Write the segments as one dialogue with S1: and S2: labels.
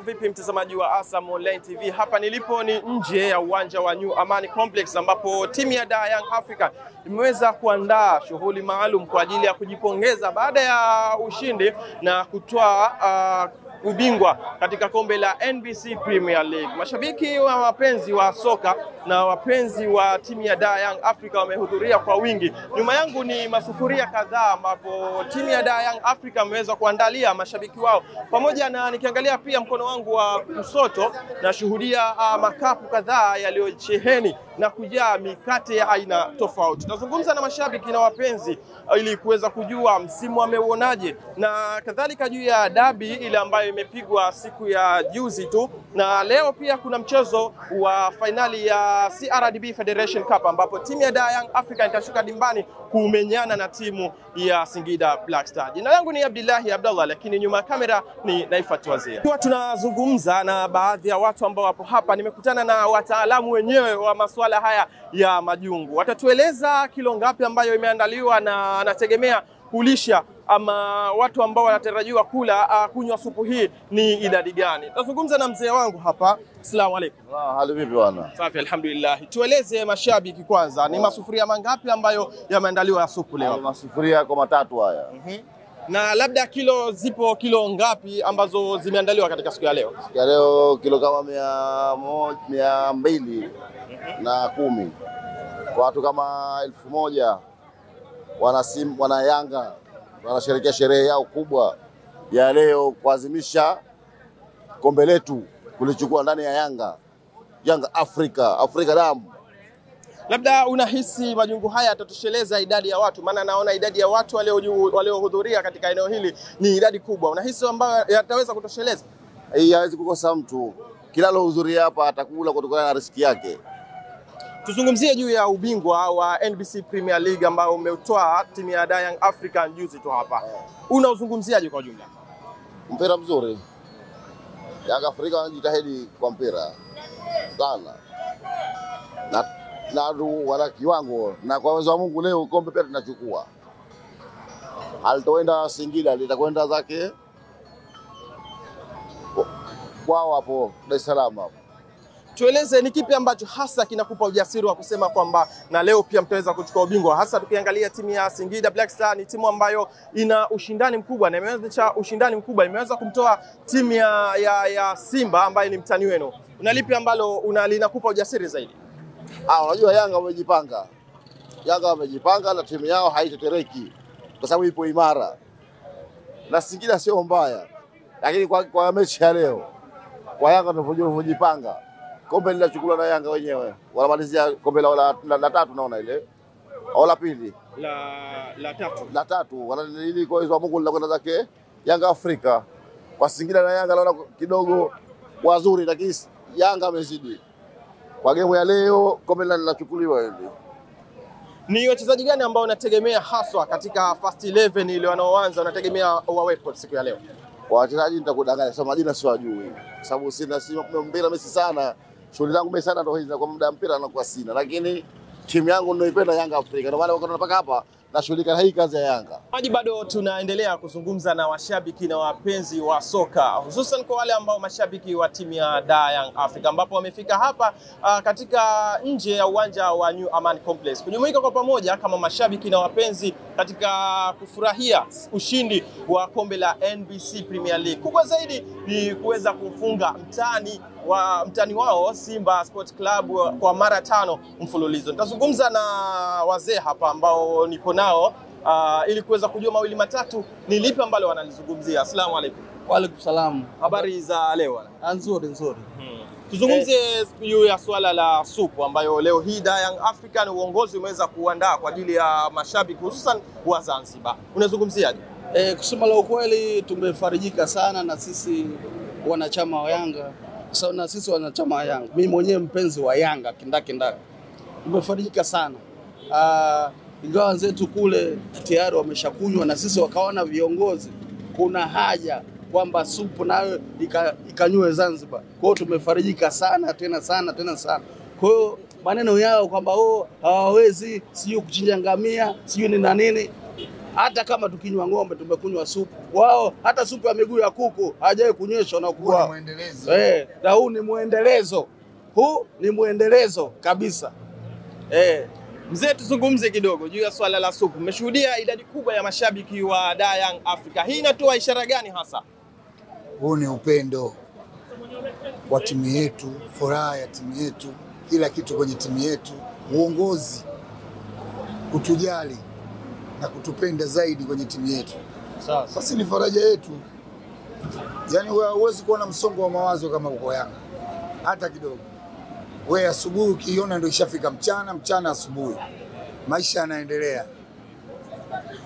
S1: Vipi mtazamaji wa Asam Online TV, hapa nilipo ni nje ya uwanja wa New Amani Complex ambapo timu ya Dar Young Africa imeweza kuandaa shughuli maalum kwa ajili ya kujipongeza baada ya ushindi na kutoa ubingwa katika kombe la NBC Premier League. Mashabiki wa wapenzi wa soka na wapenzi wa timu ya Dar Young Africa wamehudhuria kwa wingi. Nyuma yangu ni masufuria kadhaa ambapo timu ya Dar Young Africa imeweza kuandalia mashabiki wao. Pamoja na nikiangalia pia mkono wangu wa kushoto na shuhudia makapu kadhaa yaliyosheheni na kujaa mikate ya aina tofauti. Tunazungumza na mashabiki na wapenzi ili kuweza kujua msimu ameuonaje na kadhalika juu ya dabi ile ambayo imepigwa siku ya juzi tu, na leo pia kuna mchezo wa finali ya CRDB Federation Cup ambapo timu ya Dar Young Africa itashuka dimbani kumenyana na timu ya Singida Black Stars. Jina langu ni Abdillahi Abdallah, lakini nyuma ya kamera ni Naifat Wazia. Tunazungumza na baadhi ya watu ambao wapo hapa. Nimekutana na wataalamu wenyewe wa masuala haya ya majungu. Watatueleza kilo ngapi ambayo imeandaliwa na anategemea kulisha ama watu ambao wanatarajiwa kula kunywa supu hii ni idadi gani. Tazungumza na mzee wangu hapa. Asalamu alaykum.
S2: Hali vipi bwana?
S1: Safi alhamdulillah. Tueleze mashabiki kwanza, ni masufuria mangapi ambayo yameandaliwa ya supu leo?
S2: Masufuria kwa matatu haya.
S1: Na labda kilo ngapi ambazo zimeandaliwa katika siku ya leo?
S2: Siku ya leo kilo kama 210 kwa watu kama 1000 wana Yanga wanasherehekea sherehe yao kubwa ya leo kuadhimisha kombe letu kulichukua ndani ya Yanga Afrika damu.
S1: Labda unahisi majungu haya yatatosheleza idadi ya watu? Maana naona idadi ya watu waliohudhuria katika eneo hili ni idadi kubwa. Unahisi ambayo yataweza kutosheleza?
S2: Hii hawezi kukosa mtu. Kila alohudhuria hapa atakula kutokana na riziki yake.
S1: Tuzungumzie juu ya ubingwa wa NBC Premier League ambao umeutoa timu ya Dar Young Africa juzi tu hapa. Unauzungumziaje kwa jumla?
S2: Mpira mzuri. Yanga Afrika wanajitahidi kwa mpira sana. Na wana kiwango, na kwa uwezo wa Mungu leo kombe pia tunachukua. Halitoenda Singida, litakwenda zake kwao hapo Dar es Salaam hapo.
S1: Tueleze ni kipi ambacho hasa kinakupa ujasiri wa kusema kwamba na leo pia mtaweza kuchukua ubingwa, hasa tukiangalia timu ya Singida Black Stars ni timu ambayo ina ushindani mkubwa na imeweza ushindani mkubwa, imeweza kumtoa timu ya Simba ambaye ni mtani wenu. Unalipi ambalo linakupa ujasiri zaidi?
S2: Unajua Yanga wamejipanga na timu yao haitetereki kwa sababu ipo imara. Na Singida sio mbaya. Lakini kwa mechi ya leo kwa Yanga tunajipanga. Kombe linachukuliwa na Yanga wenyewe. Wanamalizia kombe la tatu naona ile. Au la pili?
S1: La
S2: tatu. Ili kwa hizo Mungu linakwenda zake Yanga Afrika. Kwa Singida na Yanga naona kidogo wazuri, lakini Yanga amezidi. Kwa game ya leo kombe linachukuliwa hili.
S1: Ni wachezaji gani ambao unategemea haswa katika first 11 ile wanaoanza unategemea wawepo siku ya leo?
S2: Kwa wachezaji nitakudanganya, sema majina siwajui. Sababu sina mpira mimi sana. Shughuli zangu mimi sana ndio hizo, kwa muda mpira nakuwa sina. Lakini timu yangu ninaipenda Yanga Afrika. Ndio maana wakati tunapaka hapa nashughulika na hii kazi ya Yanga.
S1: Hadi bado tunaendelea kuzungumza na washabiki na wapenzi wa soka, hususan kwa wale ambao mashabiki wa timu ya Dar Young Africa ambapo wamefika hapa katika nje ya uwanja wa New Amani Complex kujumuika kwa pamoja kama mashabiki na wapenzi katika kufurahia ushindi wa kombe la NBC Premier League. Kubwa zaidi ni kuweza kufunga mtani wao Simba Sports Club kwa mara 5 mfululizo. Nitazungumza na wazee hapa ambao nipo nao ili kuweza kujua mawili matatu ni lipi ambalo wanalizungumzia. Asalamu alaykum.
S3: Wa alaykum salaam.
S1: Habari za leo?
S3: Nzuri.
S1: Tuzungumzie juu ya swala la supu ambayo leo hii Young African uongozi umeweza kuandaa kwa ajili ya mashabiki hususan wa Zanzibar. Unazungumziaje?
S3: Kusema la ukweli tumefarijika sana na sisi wanachama wa Yanga. Na sisi wanachama wa Yanga. Mimi mwenyewe mpenzi wa Yanga kindaki. Tumefarijika sana. Ingawa wenzetu kule tayari wameshakunywa na sisi wakaona viongozi kuna haja kwamba supu nayo ikanywe Zanzibar. Kwa hiyo tumefarijika sana tena sana. Kwa hiyo maneno yao kwamba hawawezi sio kuchinja ngamia, sio ni na nini. Hata kama tukinywa ng'ombe tumekunywa supu. Wao hata supu ya miguu ya kuku hajawahi kunyesha na kuwa
S2: muendelezo.
S3: Na huu ni muendelezo. Huu ni muendelezo kabisa.
S1: Mzee, tuzungumze kidogo juu ya swala la supu. Mmeshuhudia idadi kubwa ya mashabiki wa Young Africa. Hii inatoa ishara gani hasa?
S4: Huu ni upendo wa timu yetu, furaha ya timu yetu, kila kitu kwenye timu yetu, uongozi kutujali na kutupenda zaidi kwenye timu yetu. Sasa ni faraja yetu. Yaani wewe huwezi kuwa na msongo wa mawazo kama uko Yanga hata kidogo. Wewe asubuhi ukiona ndio ishafika mchana asubuhi. Maisha yanaendelea.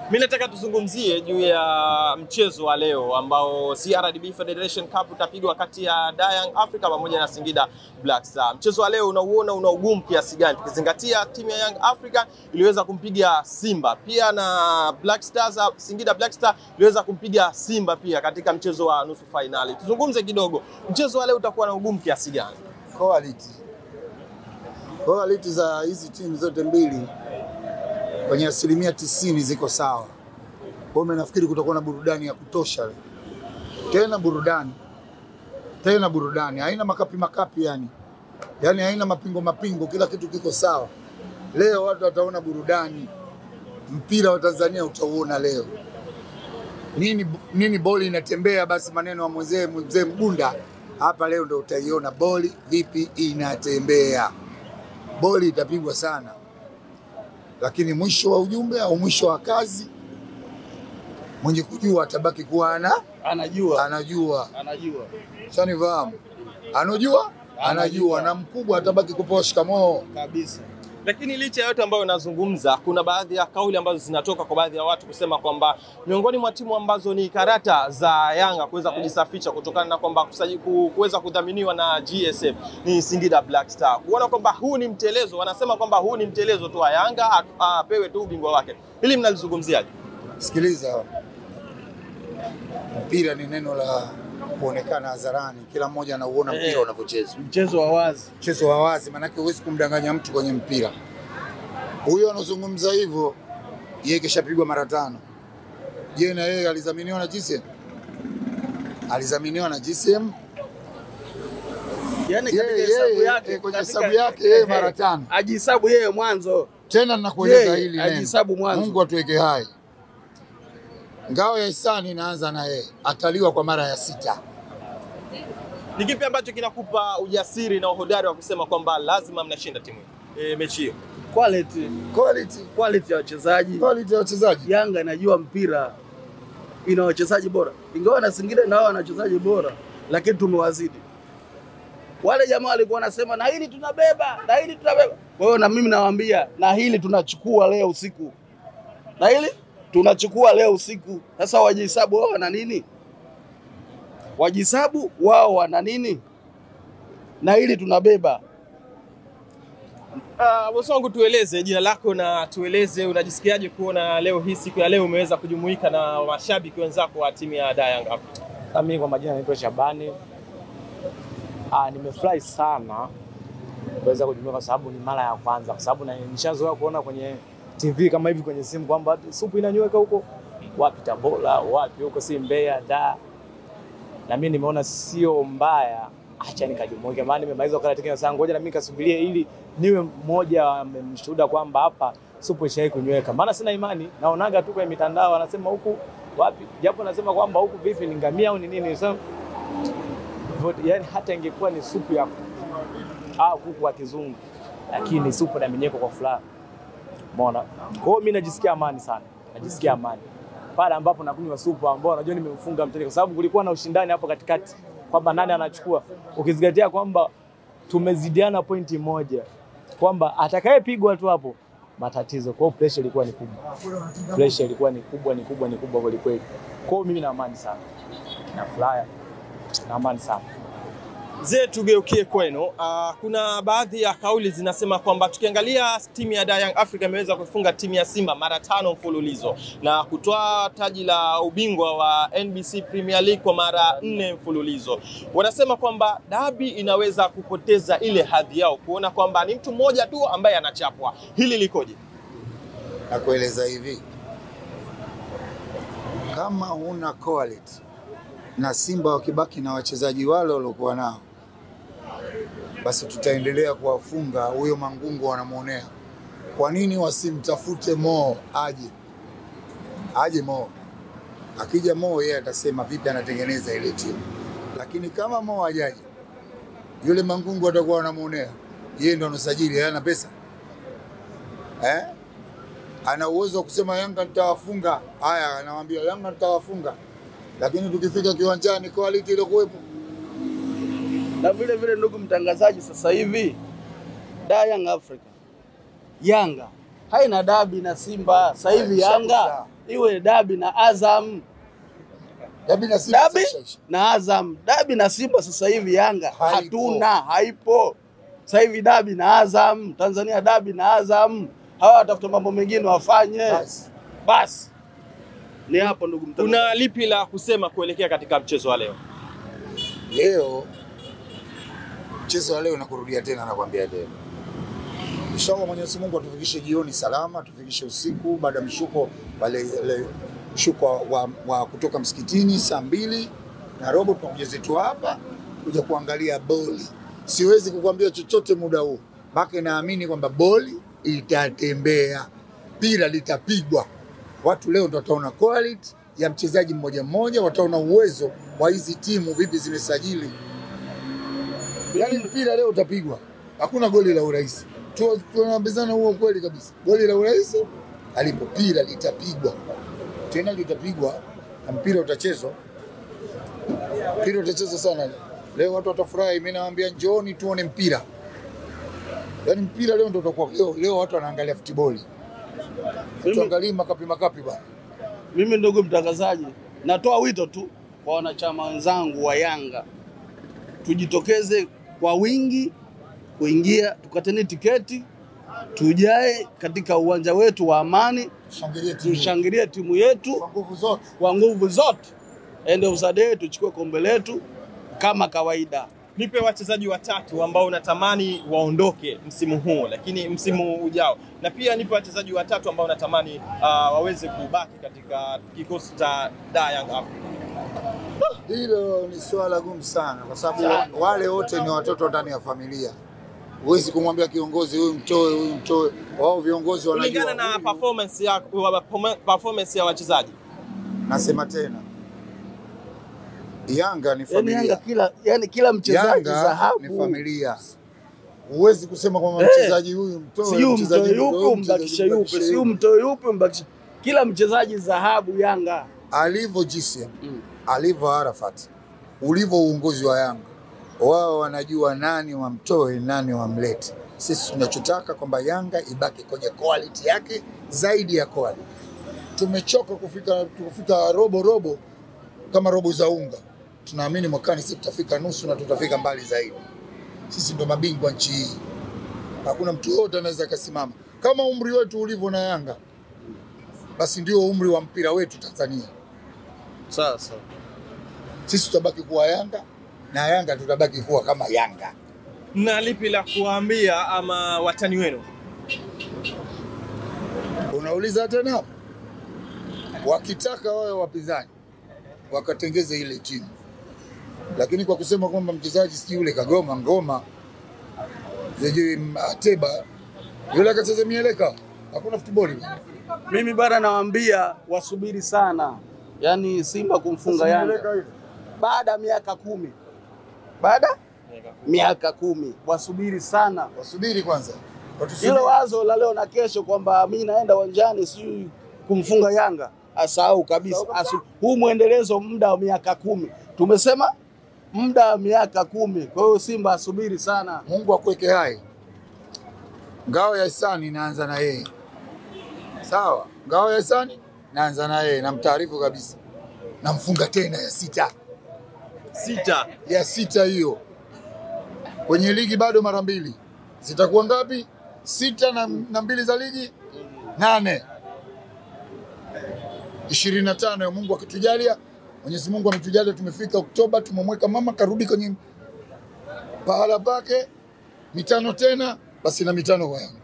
S1: Mimi nataka tuzungumzie juu ya mchezo wa leo ambao CRDB Federation Cup utapigwa kati ya Young Africa pamoja na Singida Black Star. Mchezo wa leo unauona una ugumu kiasi gani? Tukizingatia timu ya Young Africa iliweza kumpiga Simba, pia na Black Stars, Singida Black Star iliweza kumpiga Simba pia katika mchezo wa nusu finali. Tuzungumze kidogo, mchezo wa leo utakuwa na ugumu kiasi gani?
S4: Quality za hizi timu zote mbili kwenye 90% ziko sawa. Kwa hiyo nafikiri kutakuwa na burudani ya kutosha. Tena burudani. Haina makapi yani. Yaani haina mapingo, kila kitu kiko sawa. Leo watu wataona burudani. Mpira wa Tanzania utauona leo. Nini boli inatembea, basi maneno ya mzee Mgunda hapa leo ndio utaiona boli vipi inatembea. Boli itapigwa sana. Lakini mwisho wa ujumbe au mwisho wa kazi mwenye kujua atabaki kuwa anajua. Shanifahamu. Anajua na mkubwa atabaki kupewa shikamoo
S3: kabisa.
S1: Lakini licha ya yote ambayo unazungumza, kuna baadhi ya kauli ambazo zinatoka kwa baadhi ya watu kusema kwamba miongoni mwa timu ambazo ni karata za Yanga kuweza kujisafisha kutokana na kwamba kuweza kudhaminiwa na GSM ni Singida Black Star. Kuona kwamba huu ni mtelezo, wanasema kwamba huu ni mtelezo tu wa Yanga, apewe tu ubingwa wake. Hili mnalizungumziaje?
S4: Sikiliza. Mpira ni neno la kuonekana hadharani. Kila mmoja anauona mpira unavyochezwa. Mchezo wa wazi, maana yake huwezi kumdanganya mtu kwenye mpira. Huyo anazungumza hivyo, yeye kishapigwa mara 5. Je, na yeye alizaminiwa na GSM?
S3: Yaani kwenye hesabu yake
S4: yeye mara 5.
S3: Ajihesabu yeye mwanzo.
S4: Tena ninakueleza hili neno.
S3: Ajihesabu mwanzo.
S4: Mungu atuweke hai. Ngao ya hisani inaanza na yeye, ataliwa kwa mara ya 6.
S1: Ni kipi ambacho kinakupa ujasiri na uhodari wa kusema kwamba lazima mnashinda timu mechi hiyo?
S3: Quality ya wachezaji. Yanga inajua mpira, ina wachezaji bora. Ingawa na Singida nao wana wachezaji bora, lakini tumewazidi. Wale jamaa walikuwa wanasema na hili tunabeba. Kwa hiyo na mimi nawaambia na hili tunachukua leo usiku. Sasa wajihesabu wao wana nini? Na hili tunabeba.
S1: Bosi wangu, tueleze jina lako na tueleze unajisikiaje kuona leo hii siku ya leo umeweza kujumuika na mashabiki wenzako wa timu ya Young Africa.
S5: Mimi kwa majina naitwa Shabani. Nimefurahi sana kuweza kujumuika kwa sababu ni mara ya kwanza, kwa sababu nishazoea kuona kwenye TV kama hivi kwenye simu kwamba supu inanyweka huko wapi Tabora, wapi huko si Mbeya da. Na mimi nimeona sio mbaya, acha nikajumuike, maana nimemaliza wakati tena sana, ngoja na mimi kasubirie ili niwe mmoja mshuhuda kwamba hapa supu ishai kunyweka. Maana sina imani, naonaga tu kwenye mitandao wanasema huku wapi, japo nasema kwamba huku vipi ni ngamia au ni nini. So yani hata ingekuwa ni supu ya kuku wa kizungu, lakini supu na minyeko kwa furaha. Umeona? Kwa hiyo mimi najisikia amani sana. najisikia amani. Pale ambapo nakunywa supu ambao unajua nimemfunga mtani, kwa sababu kulikuwa na ushindani hapo katikati kwamba nani anachukua, ukizingatia kwamba tumezidiana pointi moja, kwamba atakayepigwa tu hapo matatizo. Kwa hiyo pressure ilikuwa ni kubwa. Pressure ilikuwa ni kubwa kweli kweli. Kwa hiyo mimi na amani sana. Na fly na amani sana.
S1: Mzee, tugeukie kwenu. Kuna baadhi ya kauli zinasema kwamba tukiangalia timu ya Young Africa imeweza kufunga timu ya Simba mara 5 mfululizo na kutoa taji la ubingwa wa NBC Premier League kwa mara 4 mfululizo. Wanasema kwamba dabi inaweza kupoteza ile hadhi yao, kuona kwamba ni mtu mmoja tu ambaye anachapwa. Hili likoje?
S4: Nakueleza hivi, kama huna quality na Simba wakibaki na wachezaji wale waliokuwa nao, basi tutaendelea kuwafunga. Huyo Mangungu wanamuonea. Kwa nini wasimtafute Mo aje Mo? Akija Mo yeye atasema vipi anatengeneza ile timu. Lakini kama Mo hajaje, yule Mangungu atakuwa anamuonea. Yeye ndo anasajili, ana pesa. Ana uwezo wa kusema Yanga nitawafunga. Haya, anawaambia Yanga nitawafunga. Lakini tukifika kiwanjani quality ile kuwepo.
S3: Na vile vile ndugu mtangazaji, sasa hivi Young Africa, Yanga haina dabi na Simba. Sasa hivi Yanga iwe dabi na Azam.
S4: Dabi na Simba,
S3: dabi na Azam. Dabi na Simba sasa hivi Yanga haipo. Sasa hivi dabi na Azam, Tanzania dabi na Azam. Hawa watafuta mambo mengine wafanye. Basi. Ni hapo ndugu mtangazaji.
S1: Kuna lipi la kusema kuelekea katika mchezo wa leo?
S4: Mchezo wa leo nakurudia tena, nakwambia tena. Inshallah Mwenyezi Mungu atufikishe jioni salama, tufikishe usiku baada ya mshuko wale mshuko wa kutoka msikitini saa 2:15 tunakuja zetu hapa kuja kuangalia boli. Siwezi kukwambia chochote muda huu. Baki naamini kwamba boli itatembea. Pira litapigwa. Watu leo ndio wataona quality ya mchezaji mmoja mmoja, wataona uwezo wa hizi timu vipi zimesajili. Yaani mpira leo utapigwa. Hakuna goli la urahisi. Tunaambizana huo kweli kabisa. Goli la urahisi alipo, pira litapigwa. Tena litapigwa na mpira utachezwa. Mpira utachezwa sana. Leo watu watafurahi, mimi nawaambia njooni tuone mpira. Yaani mpira leo ndio utakuwa leo watu wanaangalia football. Tuangalie makapi bwana.
S3: Mimi ndugu mtangazaji, natoa wito tu kwa wanachama wenzangu wa Yanga. Tujitokeze kwa wingi kuingia, tukateni tiketi, tujae katika uwanja wetu wa Amani, tushangilie timu yetu kwa nguvu zote. End of the day tuchukue kombe letu kama kawaida.
S1: Nipe wachezaji watatu ambao unatamani waondoke msimu huu lakini msimu ujao, na pia nipe wachezaji watatu ambao unatamani waweze kubaki katika kikosi cha Young Africa.
S4: Hilo ni swala gumu sana kwa sababu wale wote ni watoto ndani ya familia. Huwezi kumwambia kiongozi huyu mtoe. Wao viongozi wanajua.
S1: Kulingana na performance ya wachezaji.
S4: Nasema tena, Yanga ni familia.
S3: Kila mchezaji dhahabu
S4: ni familia. Huwezi kusema kwamba mchezaji huyu mtoe,
S3: mchezaji yupi mbakisha yupi, si mtoe yupi mbakisha. Kila mchezaji dhahabu Yanga.
S4: Alivyo GCM, alivyo Arafat, ulivyo uongozi wa Yanga. Wao wanajua nani wamtoe, nani wamlete. Sisi tunachotaka kwamba Yanga ibaki kwenye quality yake zaidi ya quality. Tumechoka kufika robo kama robo za unga. Tunaamini mwakani sisi tutafika nusu na tutafika mbali zaidi. Sisi ndo mabingwa nchi hii. Hakuna mtu yote anaweza kusimama. Kama umri wetu ulivyo na Yanga, basi ndio umri wa mpira wetu Tanzania.
S3: Sasa
S4: sisi tutabaki kuwa Yanga na Yanga tutabaki kuwa kama Yanga.
S1: Na lipi la kuambia ama watani wenu?
S4: Unauliza tena? Wakitaka wao wapinzani wakatengeze ile timu. Lakini kwa kusema kwamba mchezaji si yule kagoma ngoma zeje Ateba yule akacheza mieleka, hakuna football.
S3: Mimi bana nawaambia wasubiri sana. Yaani Simba kumfunga Yanga baada ya miaka 10. Baada miaka 10 wasubiri sana.
S4: Wasubiri kwanza.
S3: Hilo wazo la leo na kesho kwamba mimi naenda uwanjani si kumfunga Yanga asahau kabisa. Huu mwendelezo muda wa miaka 10. Tumesema muda wa miaka 10. Kwa hiyo Simba asubiri sana.
S4: Mungu akuweke hai. Ngao ya hisani inaanza na yeye. Sawa? Ngao ya hisani naanza na yeye, namtaarifu kabisa. Namfunga tena ya 6.
S1: 6
S4: Ya 6 hiyo. Kwenye ligi bado mara 2. Zitakuwa ngapi? 6 na 2 za ligi 8. 25 Mungu akitujalia. Mwenyezi Mungu ametujalia, tumefika Oktoba, tumemweka mama karudi kwenye pahala pake. 5 tena, basi na 5 kwa Yanga.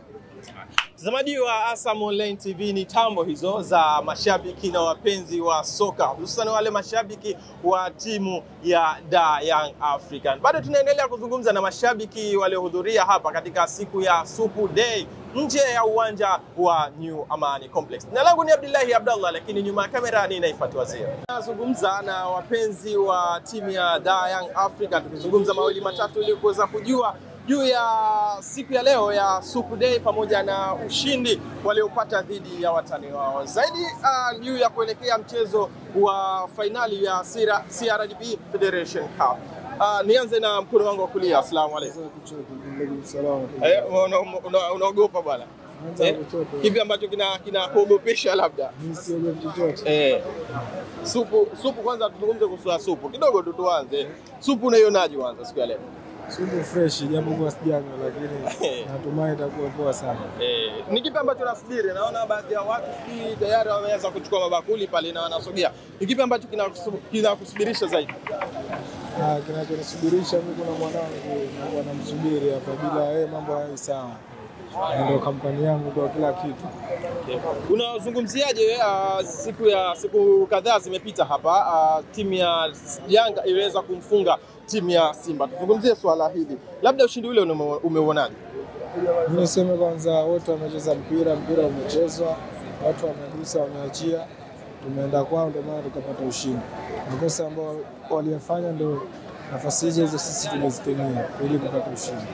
S1: Mtazamaji wa Asam Online TV, ni tambo hizo za mashabiki na wapenzi wa soka, hususan wale mashabiki wa timu ya Young African. Bado tunaendelea kuzungumza na mashabiki waliohudhuria hapa katika siku ya Super Day nje ya uwanja wa New Amani Complex. Jina langu ni Abdullahi Abdallah, lakini nyuma ya kamera ni Naifat Waziri. Nazungumza na wapenzi wa timu ya Young African, tukizungumza mawili matatu ili kuweza kujua juu ya siku ya leo ya Super Day pamoja na ushindi waliopata dhidi ya watani wao. Zaidi juu ya kuelekea mchezo wa fainali ya CRDB Federation Cup. Nianze na mkono wangu wa kulia. Asalamu alaykum. Unaogopa bwana? Kipi ambacho kinakuogopesha labda?
S6: Siogopi chochote.
S1: Supu kwanza tuzungumze kuhusu supu. Kidogo tu tuanze. Supu unaionaje kwanza siku ya leo?
S6: Supu fresh, japo kwa sijanywa, lakini natumai itakuwa poa sana.
S1: Ni kipi ambacho nasubiri? Naona baadhi ya watu tayari wameanza kuchukua mabakuli pale na wanasogea. Ni kipi ambacho kinakusubirisha zaidi?
S6: Kinachonisubirisha mimi, kuna mwanangu na namsubiri hapa, bila yeye mambo hayo sawa. Ndio kampani yangu kwa kila kitu.
S1: Unazungumziaje siku kadhaa zimepita hapa, timu ya Yanga iliweza kumfunga timu ya Simba. Tuzungumzie swala hili. Labda ushindi ule umeuonaje?
S6: Mimi niseme kwanza, wote wamecheza mpira umechezwa, watu wamegusa, wameachia, tumeenda kwao, ndio maana tukapata ushindi. Makosa ambao waliyafanya ndio nafasi hizo sisi tumezitumia ili kupata ushindi.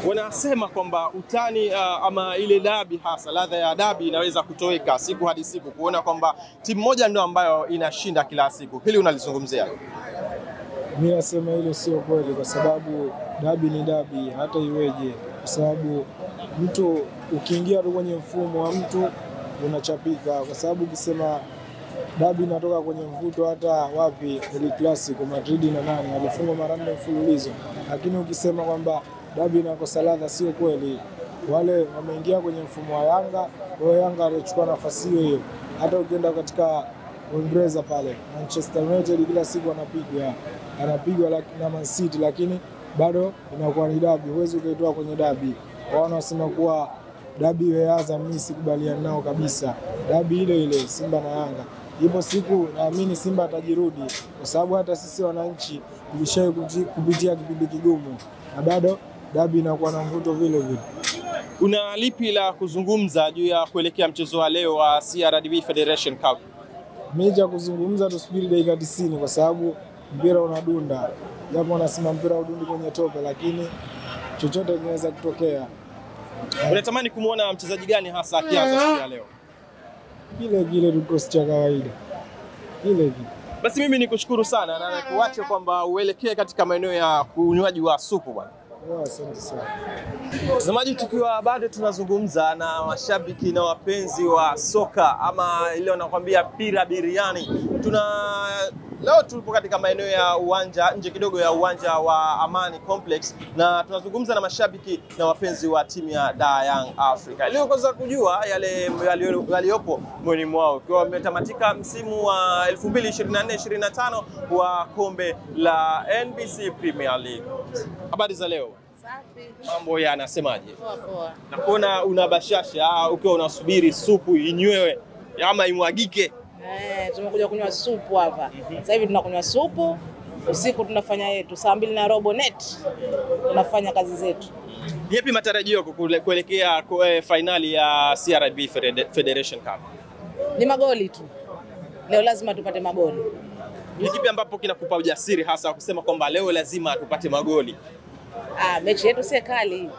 S1: Wanasema kwamba utani ama ile dabi, hasa ladha ya dabi inaweza kutoweka siku hadi siku, kuona kwamba timu moja ndio ambayo inashinda kila siku. Hili unalizungumzia?
S6: Mimi nasema hilo sio kweli, kwa sababu dabi ni dabi hata iweje, kwa sababu mtu ukiingia tu kwenye mfumo wa mtu unachapika, kwa sababu ukisema dabi inatoka kwenye mvuto, hata wapi El Clasico Madrid na nani walifungwa mara 4 mfululizo, lakini ukisema kwamba dabi inakosa ladha, sio kweli. Wale wameingia kwenye mfumo wa Yanga, kwa Yanga alichukua nafasi hiyo. Hata ukienda katika Uingereza pale, Manchester United kila siku anapigwa na Man City, lakini bado inakuwa ni dabi, huwezi kuitoa kwenye dabi. Wao wanasema kuwa dabi ya Azam, mimi sikubaliana nao kabisa. Dabi ile Simba na Yanga, ipo siku naamini Simba atajirudi, kwa sababu hata sisi wananchi tulishawahi kupitia kipindi kigumu, na bado dabi inakuwa na mvuto vile vile.
S1: Una lipi la kuzungumza juu ya kuelekea mchezo wa leo wa CRDB Federation Cup?
S6: Mimi cha kuzungumza, tusubiri dakika 90, kwa sababu mpira unadunda. Japo wanasema mpira udundi kwenye tope, lakini chochote kinaweza kutokea.
S1: Unatamani kumuona mchezaji gani hasa akianza siku ya leo?
S6: Kile kikosi cha kawaida. Kile.
S1: Basi mimi nikushukuru sana na kuache kwamba uelekee katika maeneo ya unywaji wa supu bwana.
S6: Asante sana.
S1: Mtazamaji, tukiwa bado tunazungumza na mashabiki na wapenzi wa soka, ama ile wanakuambia pira biriani. Leo tupo katika maeneo ya uwanja, nje kidogo ya uwanja wa Amani Complex, na tunazungumza na mashabiki na wapenzi wa timu ya Young Africa. Leo kwanza kujua yale yaliyopo moyoni mwao, kwa wametamatika msimu wa 2024-25 wa kombe la NBC Premier League. Habari za leo?
S7: Safi.
S1: Mambo yanasemaje?
S7: Poa.
S1: Nakuona una bashasha ukiwa unasubiri supu inywewe ama imwagike.
S7: Tumekuja kunywa supu hapa. Sasa hivi tunakunywa supu, usiku tunafanya yetu, saa 2:15 net tunafanya kazi zetu.
S1: Yapi matarajio kuelekea finali ya CRDB Federation Cup?
S7: Ni magoli tu. Leo lazima tupate magoli.
S1: Ni kipi ambapo kinakupa ujasiri hasa kusema kwamba leo lazima tupate magoli?
S7: Mechi yetu si kali.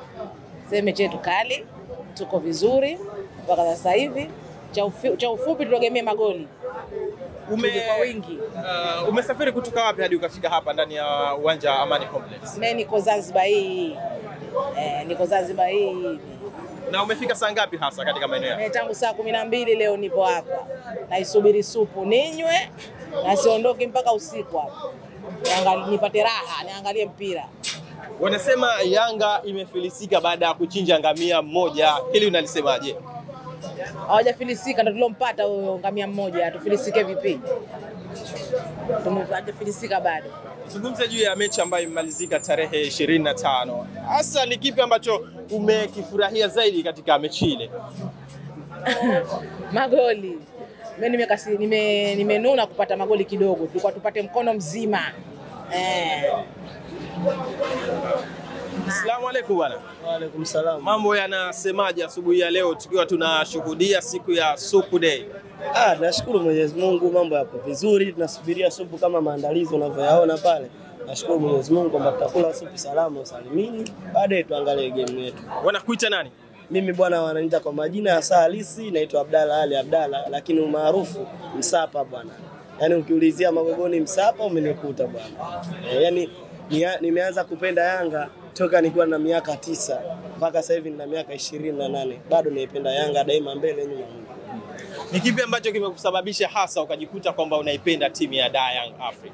S7: Mechi yetu kali, tuko vizuri mpaka sasa hivi. cha ufupi tutegemee magoli. Kwa wingi.
S1: Umesafiri kutoka wapi hadi ukafika hapa ndani ya uwanja wa Amani Complex?
S7: Mimi niko Zanzibar hii. Niko Zanzibar hii.
S1: Na umefika saa ngapi hasa katika maeneo yako?
S7: Mimi tangu saa 12 leo nipo hapa. Naisubiri supu ninywe na siondoke mpaka usiku hapa. Nipate raha, niangalie mpira.
S1: Wanasema Yanga imefilisika baada ya kuchinja ngamia mmoja. Hili unalisemaje?
S7: Hawajafilisika, ndio tulompata huyo ngamia mmoja. Tufilisike vipi? Tumefilisika bado.
S1: Zungumza juu ya mechi ambayo imemalizika tarehe 25. Hasa ni kipi ambacho umekifurahia zaidi katika mechi ile?
S7: Magoli. Mimi nimenuna kupata magoli kidogo. Tulikuwa tupate mkono mzima.
S1: Asalamu alaykum bwana.
S8: Wa alaykum salam.
S1: Mambo yanasemaje asubuhi ya leo tukiwa tunashuhudia siku ya Supu Day?
S8: Nashukuru Mwenyezi Mungu, mambo yapo vizuri. Tunasubiria supu kama maandalizi unavyoyaona pale. Nashukuru Mwenyezi Mungu kwamba tutakula supu salama usalimini. Baadaye tuangalie game yetu.
S1: Wanakuita nani?
S8: Mimi bwana wananiita kwa majina ya halisi, naitwa Abdalla Ali Abdalla, lakini umaarufu Msapa bwana. Yaani ukiulizia Magogoni Msapa umenikuta bwana. Yaani nimeanza kupenda Yanga toka nikiwa na miaka 9 mpaka sasa hivi nina miaka 28. Bado naipenda Yanga daima, mbele nyuma.
S1: Ni kipi ambacho kimekusababisha hasa ukajikuta kwamba unaipenda timu ya Young Africa?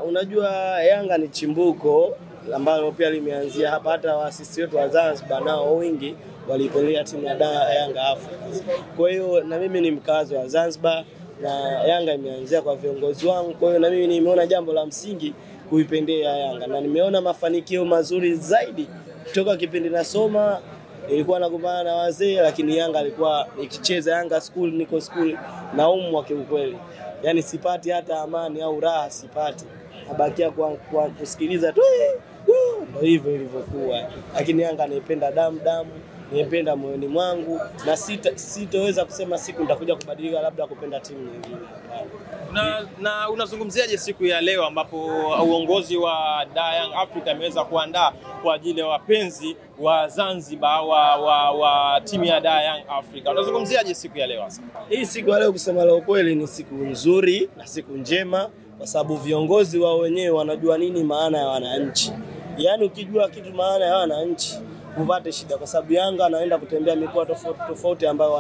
S8: Unajua Yanga ni chimbuko ambalo pia limeanzia hapa, hata waasisi wetu wa Zanzibar nao wengi walipelea timu ya Young Africa. Kwa hiyo na mimi ni mkazi wa Zanzibar na Yanga imeanzia kwa viongozi wangu. Kwa hiyo na mimi nimeona jambo la msingi kuipendea Yanga na nimeona mafanikio mazuri zaidi kutoka kipindi nasoma. Ilikuwa nagombana na wazee, lakini Yanga alikuwa ikicheza Yanga school, niko school na umwa kiukweli. Yaani sipati hata amani au raha sipati. Nabakia kwa kusikiliza tu. Ndio hivyo ilivyokuwa. Lakini Yanga naipenda damu, naipenda moyoni mwangu na sitoweza kusema siku nitakuja kubadilika labda kupenda timu nyingine.
S1: Na unazungumziaje siku ya leo ambapo uongozi wa Young Africa ameweza kuandaa kwa ajili ya wapenzi wa Zanzibar wa timu ya Young Africa? Unazungumziaje siku ya leo hasa?
S8: Hii siku ya leo kusema la ukweli ni siku nzuri na siku njema kwa sababu viongozi wao wenyewe wanajua nini maana ya wananchi. Yaani ukijua kitu maana ya wananchi upate shida kwa sababu Yanga anaenda kutembea mikoa tofauti ambayo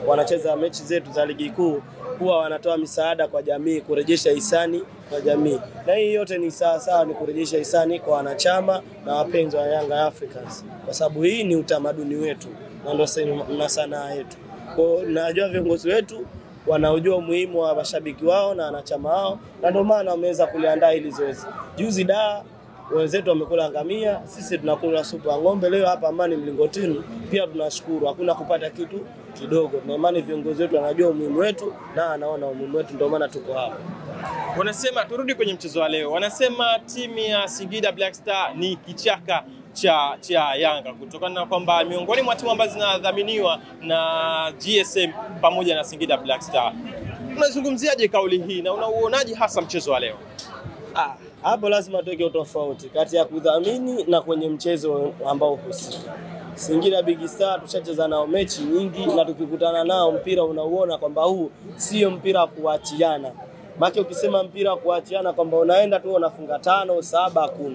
S8: wanacheza mechi zetu za ligi kuu, huwa wanatoa misaada kwa jamii, kurejesha hisani kwa jamii. Na hii yote ni sawa ni kurejesha hisani kwa wanachama na wapenzi wa Young Africans. Kwa sababu hii ni utamaduni wetu na ndio sanaa yetu. Kwa hiyo najua viongozi wetu wanaojua umuhimu wa mashabiki wao na wanachama wao na ndio maana wameweza kuliandaa hili zoezi. Juzi wenzetu wamekula ngamia, sisi tunakula supu ya ng'ombe leo hapa Amani Mlingotini. Pia tunashukuru, hakuna kupata kitu kidogo. Na imani viongozi wetu wanajua umuhimu wetu na anaona umuhimu wetu, ndio maana tuko hapa.
S1: Wanasema turudi kwenye mchezo wa leo. Wanasema timu ya Singida Black Star ni kichaka cha Yanga kutokana na kwamba miongoni mwa timu ambazo zinadhaminiwa na GSM pamoja na Singida Black Star. Unazungumziaje kauli hii na unauonaje hasa mchezo wa leo?
S8: Hapo lazima tuweke utofauti kati ya kudhamini na kwenye mchezo ambao husika. Singida Big Star tushacheza nao mechi nyingi na tukikutana nao mpira unauona kwamba huu sio mpira kuachiana. Maana ukisema mpira kuachiana kwamba unaenda tu unafunga 5, 7, 10.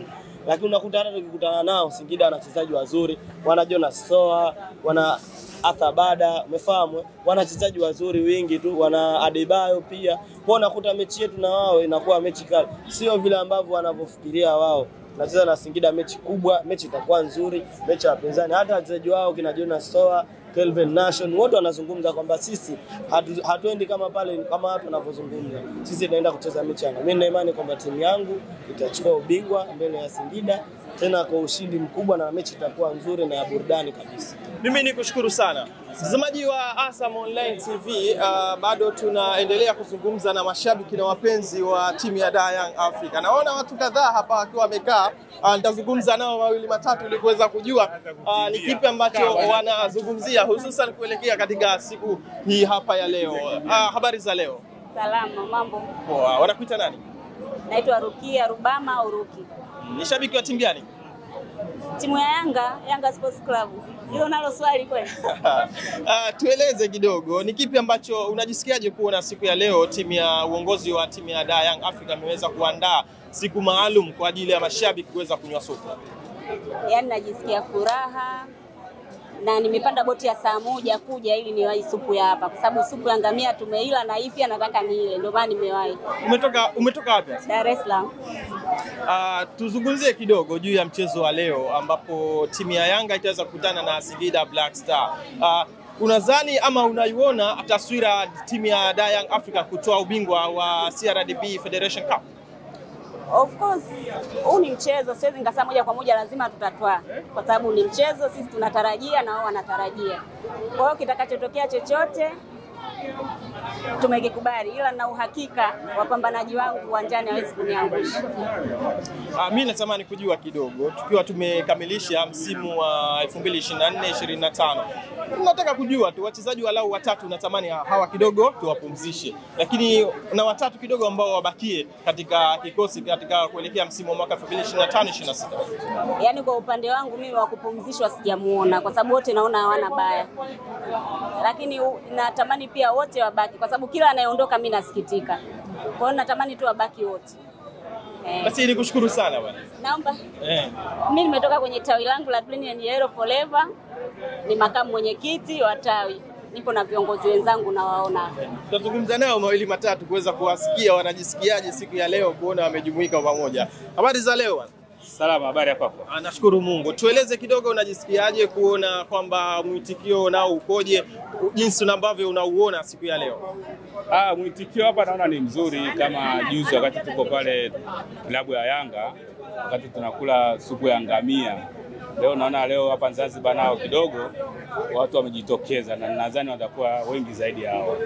S8: Lakini unakuta hata tukikutana nao Singida wanachezaji wazuri, wana Jonas Soa, wana Athabada, umefahamu? Wanachezaji wazuri wingi tu, wana Adebayo pia. Kwa unakuta mechi yetu na wao inakuwa mechi kali. Sio vile ambavyo wanavyofikiria wao. Tunacheza na Singida mechi kubwa, mechi itakuwa nzuri, mechi ya wapinzani. Hata wachezaji wao kina Jonas Soa, Kelvin Nation, wote wanazungumza kwamba sisi hatuendi kama pale kama watu wanavyozungumza. Sisi tunaenda kucheza mechi yangu. Mimi na imani kwamba timu yangu itachukua ubingwa mbele ya Singida tena kwa ushindi mkubwa na mechi itakuwa nzuri na ya burudani kabisa.
S1: Mimi nikushukuru sana. Mtazamaji wa Asam Online TV, bado tunaendelea kuzungumza na mashabiki na wapenzi wa timu ya Young Africa. Naona watu kadhaa hapa wakiwa wamekaa. Nitazungumza nao mawili matatu ili kuweza kujua ni kipi ambacho wanazungumzia hususan kuelekea katika siku hii hapa ya leo. Habari za leo?
S9: Salama, mambo.
S1: Poa. Wanakuita nani?
S9: Naitwa Rukia Rubama au Ruki.
S1: Ni shabiki wa timu gani?
S9: Timu ya Yanga Sports Club. Hilo nalo swali kweli.
S1: Tueleze kidogo, ni kipi ambacho unajisikiaje kuona siku ya leo timu ya uongozi wa timu ya Dar Young Africa imeweza kuandaa siku maalum kwa ajili ya mashabiki kuweza kunywa supu?
S9: Yaani najisikia furaha na nimepanda boti ya saa 1 kuja ili niwahi supu ya hapa kwa sababu supu ya ngamia tumeila na hii pia nataka niile, ndio maana nimewahi.
S1: Umetoka wapi?
S9: Dar es Salaam.
S1: Tuzungumzie kidogo juu ya mchezo wa leo ambapo timu ya Yanga itaweza kukutana na Singida Black Star. Unadhani ama unaiona taswira timu ya Dar Young Africa kutoa ubingwa wa CRDB Federation Cup?
S9: Of course, huu ni mchezo, siwezi nikasema moja kwa moja lazima tutatwaa. Kwa sababu ni mchezo, sisi tunatarajia na wao wanatarajia. Kwa hiyo kitakachotokea chochote tumekikubali, ila na uhakika wapambanaji wangu uwanjani hawezi kuniangusha.
S1: Mimi natamani kujua kidogo, tukiwa tumekamilisha msimu wa 2024-25. Nataka kujua tu wachezaji walau watatu natamani hawa kidogo tuwapumzishe. Lakini na watatu kidogo ambao wabakie katika kikosi katika kuelekea msimu wa mwaka 2025-26.
S9: Yaani kwa upande wangu mimi wa kupumzishwa sijamuona kwa sababu wote naona hawana baya. Lakini natamani pia wote wabaki kwa sababu kila anayeondoka mimi nasikitika. Kwa hiyo natamani tu wabaki wote.
S1: Basi nikushukuru sana bwana.
S9: Naomba. Mimi nimetoka kwenye tawi langu la Green and Yellow Forever. Ni makamu mwenyekiti wa tawi. Nipo na viongozi wenzangu na waona.
S1: Tutazungumza nao mawili matatu kuweza kuwasikia wanajisikiaje siku ya leo kuona wamejumuika pamoja. Habari za leo bwana?
S10: Salama, habari ya kwako?
S1: Nashukuru Mungu. Tueleze kidogo unajisikiaje kuona kwamba mwitikio nao ukoje, jinsi ambavyo unauona siku ya leo?
S10: Mwitikio hapa naona ni mzuri kama juzi wakati tuko pale klabu ya Yanga, wakati tunakula supu ya ngamia. Leo naona leo hapa Zanzibar nao kidogo watu wamejitokeza na nadhani watakuwa wengi zaidi hao.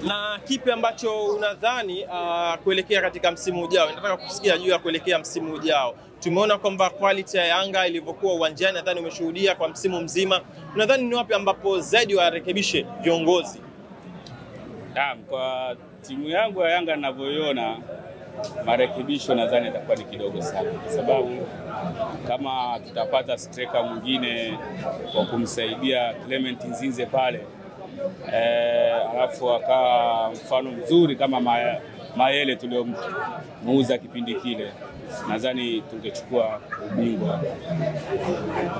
S1: Na kipi ambacho unadhani kuelekea katika msimu ujao? Nataka kusikia juu ya kuelekea msimu ujao. Tumeona kwamba quality ya Yanga ilivyokuwa uwanjani, nadhani umeshuhudia kwa msimu mzima. Unadhani ni wapi ambapo zaidi warekebishe viongozi?
S10: Kwa timu yangu ya Yanga ninavyoiona marekebisho nadhani itakuwa ni kidogo sana kwa sababu kama tutapata striker mwingine kwa kumsaidia Clement Nzinze pale alafu akawa mfano mzuri kama Mayele tuliomuuza kipindi kile, nadhani tungechukua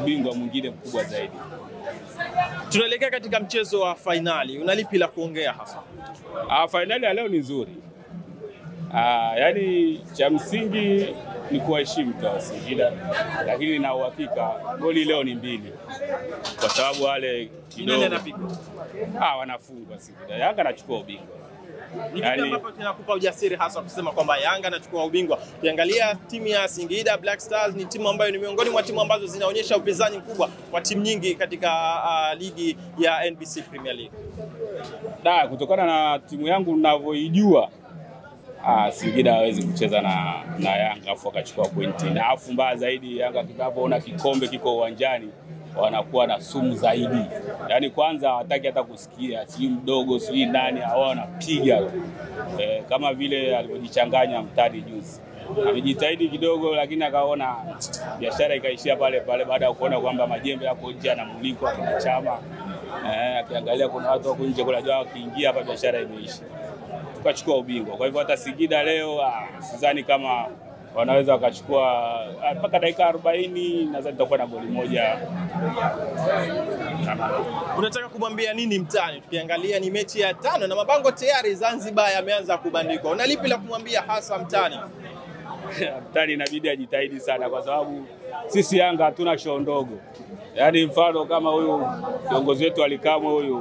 S10: ubingwa mwingine mkubwa zaidi.
S1: Tunaelekea katika mchezo wa finali, unalipi la kuongea hasa?
S10: Finali ya leo ni nzuri. Yaani cha msingi ni kuheshimu tu Singida, lakini na uhakika goli leo ni 2 kwa sababu wale kidogo wanafungwa Singida. Yanga anachukua ubingwa.
S1: Ni kitu ambacho kinakupa ujasiri hasa kusema kwamba Yanga anachukua ubingwa. Ukiangalia timu ya Singida Black Stars ni timu ambayo ni miongoni mwa timu ambazo zinaonyesha upinzani mkubwa kwa timu nyingi katika ligi ya NBC Premier League.
S10: Kutokana na timu yangu ninavyoijua Singida hawezi kucheza na Yanga afu akachukua pointi. Na afu mbaya zaidi Yanga kinapoona kikombe kiko uwanjani wanakuwa na sumu zaidi. Yaani kwanza hawataki hata kusikia si mdogo si nani, hao wanapiga. Kama vile alivyojichanganya Mtani juzi. Amejitahidi kidogo lakini akaona biashara ikaishia pale pale baada ya kuona kwamba majembe yako nje yanamulikwa kwa Chama. Akiangalia kuna watu wako nje kula jao kiingia hapa biashara imeisha. Tukachukua ubingwa. Kwa hivyo hata Singida leo sidhani kama wanaweza wakachukua mpaka dakika 40, nadhani tutakuwa na goli moja.
S1: Unataka kumwambia nini Mtani? Tukiangalia ni mechi ya 5 na mabango tayari Zanzibar yameanza kubandikwa. Unalipi la kumwambia hasa Mtani?
S10: Mtani inabidi ajitahidi sana kwa sababu sisi Yanga hatuna show ndogo. Yaani mfano kama huyu kiongozi wetu Alikamwe huyu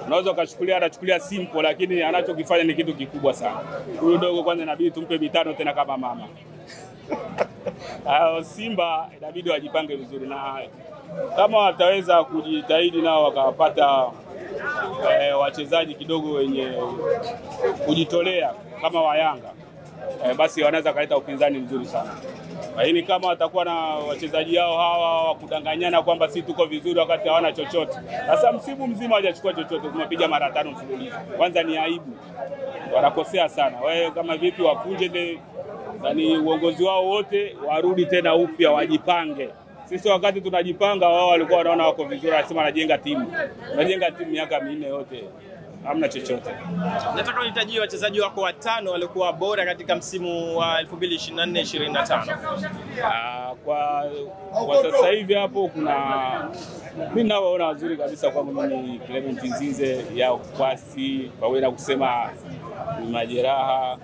S10: unaweza ukachukulia anachukulia simple lakini anachokifanya ni kitu kikubwa sana. Huyu dogo kwanza inabidi tumpe 5 tena kama mama. Simba inabidi wajipange vizuri na kama wataweza kujitahidi nao wakapata wachezaji kidogo wenye kujitolea kama wa Yanga basi wanaweza kuleta upinzani mzuri sana. Lakini kama watakuwa na wachezaji hao hawa wa kudanganyana kwamba sisi tuko vizuri wakati hawana chochote. Sasa msimu mzima hawajachukua chochote, tumepiga mara 5 mfululizo. Kwanza ni aibu. Wanakosea sana. Wewe kama vipi wapunje Yaani uongozi wao wote warudi tena upya, wajipange. Sisi wakati tunajipanga, wao walikuwa wanaona wako vizuri, wanasema najenga timu miaka 4 yote. Hamna chochote.
S1: Nataka unitajie wachezaji wako 5 walikuwa bora katika msimu wa 2024-2025.
S10: Kwa sasa hivi hapo kuna mimi naona wazuri kabisa kwangu mimi Clement Nzinze ya Kwasi, pamoja na kusema ni majeraha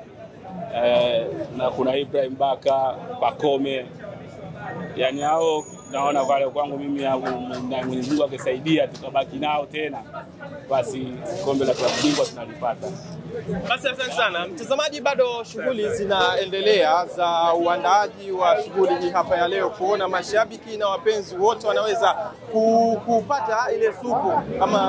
S10: na kuna Ibrahim Baka, Pakome. Yaani hao naona wale kwangu mimi na Mwenyezi Mungu akisaidia tukabaki nao tena, basi kombe la klabu bingwa tunalipata.
S1: Basi asante sana. Mtazamaji, bado shughuli zinaendelea za uandaaji wa shughuli hii hapa ya leo, kuona mashabiki na wapenzi wote wanaweza kupata ile supu kama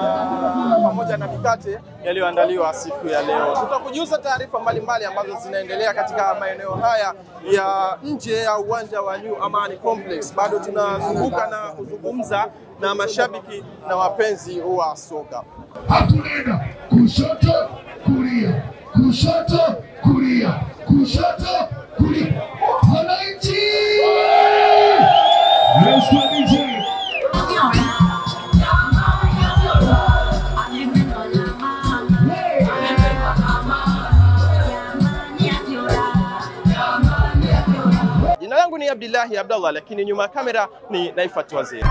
S1: pamoja na mikate yaliyoandaliwa siku ya leo. Tutakujuza taarifa mbalimbali ambazo zinaendelea katika maeneo haya ya nje ya uwanja wa New Amani Complex. Bado tunazunguka na kuzungumza na mashabiki na wapenzi wa soka.
S11: Hatunenda kushoto kulia, kushoto kulia, kushoto kulia. Wananchi! Let's go DJ.
S1: Jina langu ni Abdillahi Abdallah, lakini nyuma ya kamera ni Naifat Waziri.